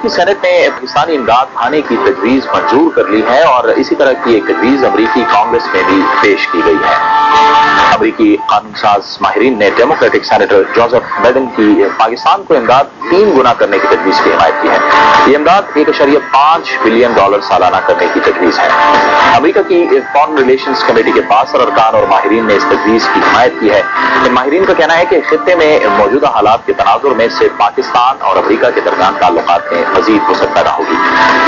امریکی سینٹ نے پاکستانی امداد کھانے کی تجویز منظور کر لی ہے اور اسی طرح کی ایک تجویز امریکی کانگریس میں بھی پیش کی گئی ہے۔ امریکی قانون ساز ماہرین نے ڈیموکریٹک سینیٹر جوزف بائیڈن کی پاکستان کو امداد 3 گنا کرنے کی تجویز کی حمایت کی ہے۔ یہ امداد $1.5 بلین سالانہ کرنے کی تجویز ہے۔ امریکہ کی فارن ریلیشنز کمیٹی کے باثر ارکان اور ماہرین نے اس تجویز کی حمایت کی ہے۔ ماہرین کا کہنا ہے کہ خطے میں موجودہ حالات کے تناظر میں سے پاکستان اور امریکہ کے درمیان تعلقات میں مزید وسعت پیدا ہوگی۔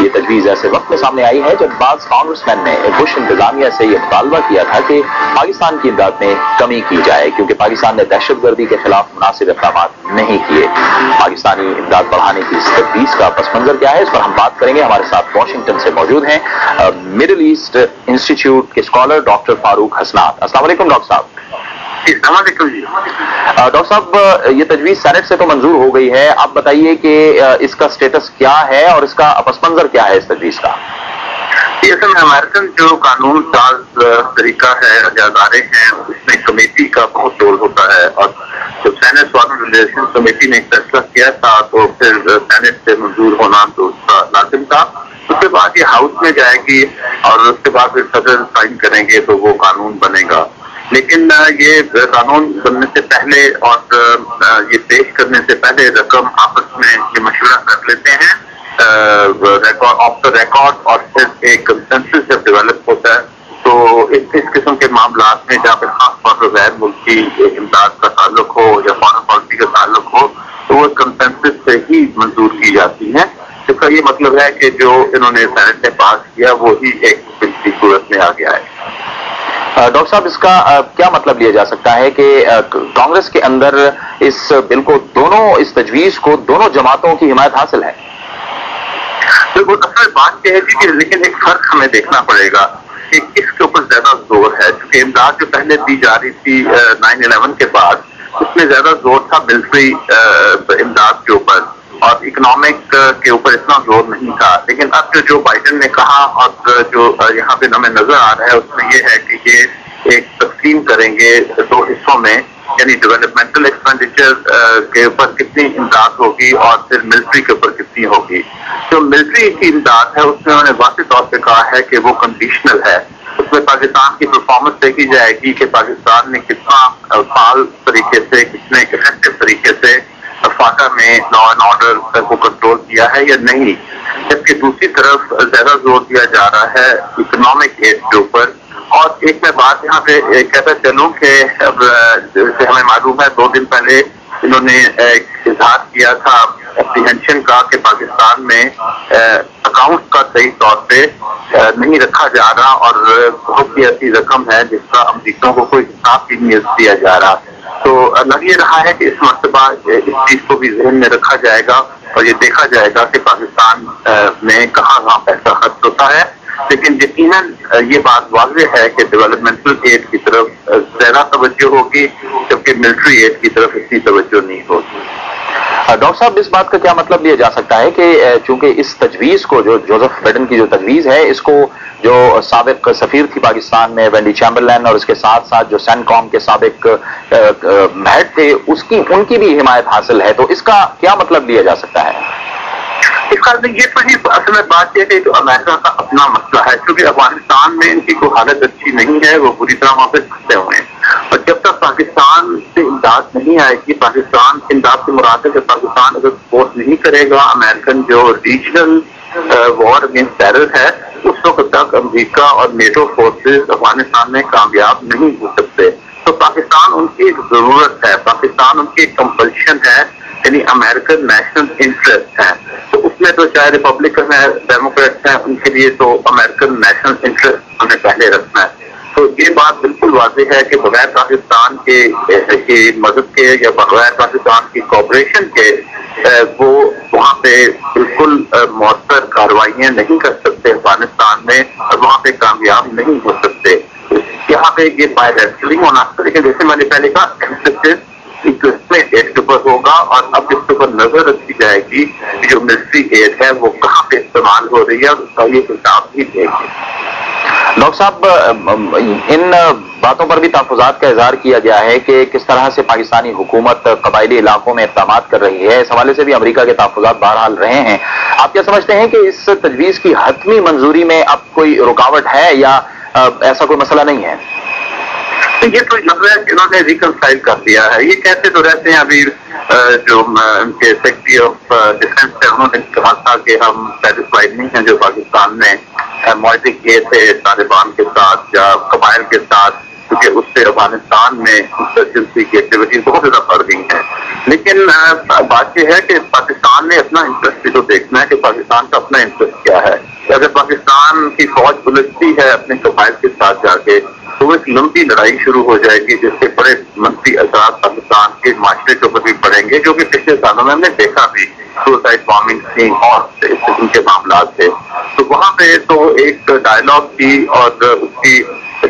یہ تجویز ایسے وقت میں سامنے آئی ہے جب بعض کانگریس مین نے بش انتظامیہ سے یہ مطالبہ کیا تھا کہ پاکستان کی امداد میں کمی کی جائے کیونکہ پاکستان نے دہشت گردی کے خلاف مناسب اقدامات نہیں کیے۔ پاکستانی امداد بڑھانے کی اس تجویز کا پس منظر کیا ہے، اس پر ہم بات کریں گے۔ ہمارے ساتھ واشنگٹن سے موجود ہیں مڈل ایسٹ انسٹیٹیوٹ کے اسکالر ڈاکٹر فاروق حسنات۔ السلام علیکم ڈاکٹر صاحب۔ السلام علیکم جی۔ ڈاکٹر صاحب، یہ تجویز سینٹ سے تو منظور ہو گئی ہے، آپ بتائیے کہ اس کا سٹیٹس کیا ہے اور اس کا پس منظر کیا ہے اس تجویز کا؟ اصل میں امریکن جو قانون ساز طریقہ ہے ادارے ہیں، اس میں کمیٹی کا بہت رول ہوتا ہے، اور جب سینٹ فارن ریلیشن کمیٹی نے ایک فیصلہ کیا تھا تو پھر سینٹ سے منظور ہونا تو اس کا لازم تھا۔ اس کے بعد یہ ہاؤس میں جائے گی اور اس کے بعد پھر صدر سائن کریں گے تو وہ قانون بنے گا۔ لیکن یہ قانون بننے سے پہلے اور یہ پیش کرنے سے پہلے رقم آپس میں یہ مشورہ کر لیتے ہیں آف دا ریکارڈ، اور پھر ایک کنسنسس جب ڈیولپ ہوتا ہے تو اس قسم کے معاملات میں جہاں پہ خاص طور پر غیر ملکی امداد کا تعلق ہو یا فارن پالیسی کا تعلق ہو تو وہ کنسنسس سے ہی منظور کی جاتی ہیں۔ اس کا یہ مطلب ہے کہ جو انہوں نے سینٹ نے پاس کیا وہی ایک بل کی صورت میں آ گیا ہے۔ ڈاکٹر صاحب، اس کا کیا مطلب لیا جا سکتا ہے کہ کانگریس کے اندر اس بل کو اس تجویز کو دونوں جماعتوں کی حمایت حاصل ہے؟ بالکل، اصل بات یہ ہے کہ لیکن ایک فرق ہمیں دیکھنا پڑے گا کہ کس کے اوپر زیادہ زور ہے، کیونکہ امداد جو پہلے دی جا رہی تھی 9/11 کے بعد اس میں زیادہ زور تھا ملٹری امداد کے اوپر اور اکنامک کے اوپر اتنا زور نہیں تھا۔ لیکن اب جو بائیڈن نے کہا اور جو یہاں پہ ہمیں نظر آ رہا ہے اس میں یہ ہے کہ یہ ایک تقسیم کریں گے 2 حصوں میں، یعنی ڈیولپمنٹل ایکسپینڈیچر کے اوپر کتنی امداد ہوگی اور پھر ملٹری کے اوپر کتنی ہوگی۔ جو ملٹری کی امداد ہے اس میں انہوں نے واضح طور پہ کہا ہے کہ وہ کنڈیشنل ہے، اس میں پاکستان کی پرفارمنس دیکھی جائے گی کہ پاکستان نے کتنا فعال طریقے سے، کتنے افیکٹو طریقے سے فاٹا میں لا اینڈ آرڈر کو کنٹرول کیا ہے یا نہیں۔ جبکہ دوسری طرف زیادہ زور دیا جا رہا ہے اکنامک ایڈ کے اوپر۔ اور ایک میں بات یہاں پہ کہتا چلوں کہ جیسے ہمیں معلوم ہے 2 دن پہلے انہوں نے اظہار کیا تھا اپریہنشن کا کہ پاکستان میں اکاؤنٹ کا صحیح طور پہ نہیں رکھا جا رہا اور بہت سی ایسی رقم ہے جس کا امریکوں کو کوئی حساب بھی نہیں دیا جا رہا۔ تو لگ یہ رہا ہے کہ اس مرتبہ اس چیز کو بھی ذہن میں رکھا جائے گا اور یہ دیکھا جائے گا کہ پاکستان میں کہاں پیسہ خرچ ہوتا ہے۔ لیکن یقیناً یہ بات واضح ہے کہ ڈیولپمنٹل ایڈ کی طرف زیادہ توجہ ہوگی جبکہ ملٹری ایڈ کی طرف اتنی توجہ نہیں ہوگی۔ ڈاکٹر صاحب، اس بات کا کیا مطلب لیا جا سکتا ہے کہ چونکہ اس تجویز کو جو جوزف بائیڈن کی جو تجویز ہے اس کو جو سابق سفیر تھی پاکستان میں وینڈی چیمبرلین اور اس کے ساتھ ساتھ جو سین کام کے سابق ہیڈ تھے ان کی بھی حمایت حاصل ہے، تو اس کا کیا مطلب لیا جا سکتا ہے؟ اس کا یہ تو اصل میں بات یہ ہے کہ امریکہ کا اپنا مسئلہ ہے، کیونکہ افغانستان میں ان کی کوئی حالت اچھی نہیں ہے، وہ بری طرح وہاں پہ پھنسے ہوئے ہیں، اور جب تک پاکستان سے امداد نہیں آئے گی، پاکستان امداد سے مراد ہے کہ پاکستان اگر سپورٹ نہیں کرے گا امریکن جو ریجنل وار اگینسٹ ٹیرر ہے، اس وقت تک امریکہ اور نیٹو فورسز افغانستان میں کامیاب نہیں ہو سکتے۔ تو پاکستان ان کی ایک ضرورت ہے، پاکستان ان کی ایک کمپلشن ہے، یعنی امریکن نیشنل انٹرسٹ ہے۔ تو اس میں تو چاہے ریپبلکن ہے ڈیموکریٹس ہیں، ان کے لیے تو امریکن نیشنل انٹرسٹ ہمیں پہلے رکھنا ہے۔ تو یہ بات بالکل واضح ہے کہ بغیر پاکستان کے مدد کے یا بغیر پاکستان کی کوآپریشن کے وہ وہاں پہ بالکل مؤثر کارروائیاں نہیں کر سکتے افغانستان میں اور وہاں پہ کامیاب نہیں ہو سکتے۔ یہاں پہ یہ بائیلیٹرلی ہونا چاہیے، لیکن جیسے میں نے پہلے کہا ایڈ کے اوپر ہوگا اور اب اس کے اوپر نظر رکھی جائے گی کہ جو ملٹری ایڈ ہے وہ کہاں پہ استعمال ہو رہی ہے اور اس کا یہ حساب بھی دے گی۔ ڈاکٹر صاحب، ان باتوں پر بھی تحفظات کا اظہار کیا گیا ہے کہ کس طرح سے پاکستانی حکومت قبائلی علاقوں میں اقدامات کر رہی ہے، اس حوالے سے بھی امریکہ کے تحفظات بہرحال رہے ہیں۔ آپ کیا سمجھتے ہیں کہ اس تجویز کی حتمی منظوری میں اب کوئی رکاوٹ ہے یا ایسا کوئی مسئلہ نہیں ہے؟ یہ تو لگ رہا ہے کہ انہوں نے ریکنسائل کر دیا ہے۔ یہ کہتے تو رہتے ہیں، ابھی جو ان کے سیکرٹری آف ڈیفینس ہے انہوں نے کہا تھا کہ ہم سیٹسفائڈ نہیں ہیں جو پاکستان نے معاہدے کیے تھے طالبان کے ساتھ یا قبائل کے ساتھ، کیونکہ اس سے افغانستان میں انسرجنسی کی ایکٹیویٹیز بہت زیادہ بڑھ گئی ہیں۔ لیکن بات یہ ہے کہ پاکستان نے اپنا انٹرسٹ بھی تو دیکھنا ہے کہ پاکستان کا اپنا انٹرسٹ کیا ہے۔ اگر پاکستان کی فوج الجھتی ہے اپنے قبائل کے ساتھ جا کے تو ایک لمبی لڑائی شروع ہو جائے گی جس کے بڑے منفی اثرات پاکستان کے معاشرے کے اوپر بھی پڑیں گے، جو کہ پچھلے سالوں میں ہم نے دیکھا بھی، سوسائڈ بامبنگ تھی اور اس قسم کے معاملات تھے۔ تو وہاں پہ تو ایک ڈائلاگ تھی اور اس کی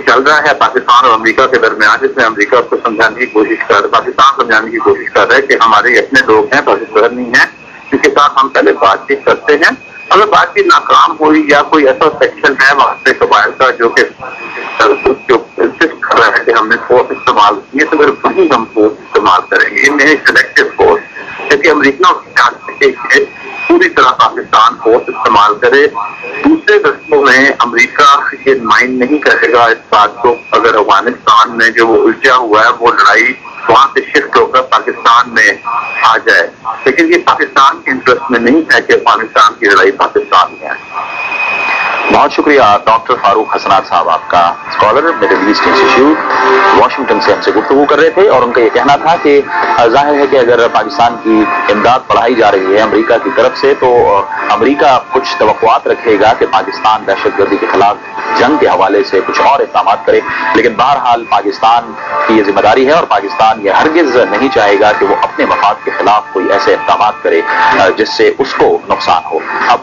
چل رہا ہے پاکستان اور امریکہ کے درمیان، جس میں امریکہ کو سمجھانے کی کوشش کر رہا ہے، پاکستان سمجھانے کی کوشش کر رہا ہے کہ ہمارے اپنے لوگ ہیں، پاکستانی ہیں، جن کے ساتھ ہم پہلے بات چیت کرتے ہیں۔ اگر بات چیت ناکام ہوئی یا کوئی ایسا سیکشن ہے وہاں سے قبائل کا جو کہ کر رہا ہے کہ ہم نے فورس استعمال کی ہے، تو پھر وہی ہم فورس استعمال کریں گے، ان میں سلیکٹو فورس، کیونکہ امریکہ پوری طرح پاکستان فورس استعمال کرے۔ دوسرے رستوں میں امریکہ یہ مائنڈ نہیں کرے گا اس بات کو، اگر افغانستان میں جو وہ الجھا ہوا ہے وہ لڑائی وہاں سے شفٹ ہو کر پاکستان میں آ جائے، لیکن یہ پاکستان کے انٹرسٹ میں نہیں ہے کہ افغانستان کی لڑائی پاکستان میں ہے۔ بہت شکریہ ڈاکٹر فاروق حسنات صاحب، آپ کا scholar Middle East Institute Washington سے ہم سے گفتگو کر رہے تھے، اور ان کا یہ کہنا تھا کہ ظاہر ہے کہ اگر پاکستان کی امداد بڑھائی جا رہی ہے امریکہ کی طرف سے تو امریکہ کچھ توقعات رکھے گا کہ پاکستان دہشت گردی کے خلاف جنگ کے حوالے سے کچھ اور اقدامات کرے، لیکن بہرحال پاکستان کی یہ ذمہ داری ہے اور پاکستان یہ ہرگز نہیں چاہے گا کہ وہ اپنے مفاد کے خلاف کوئی ایسے اقدامات کرے جس سے اس کو نقصان ہو۔ اب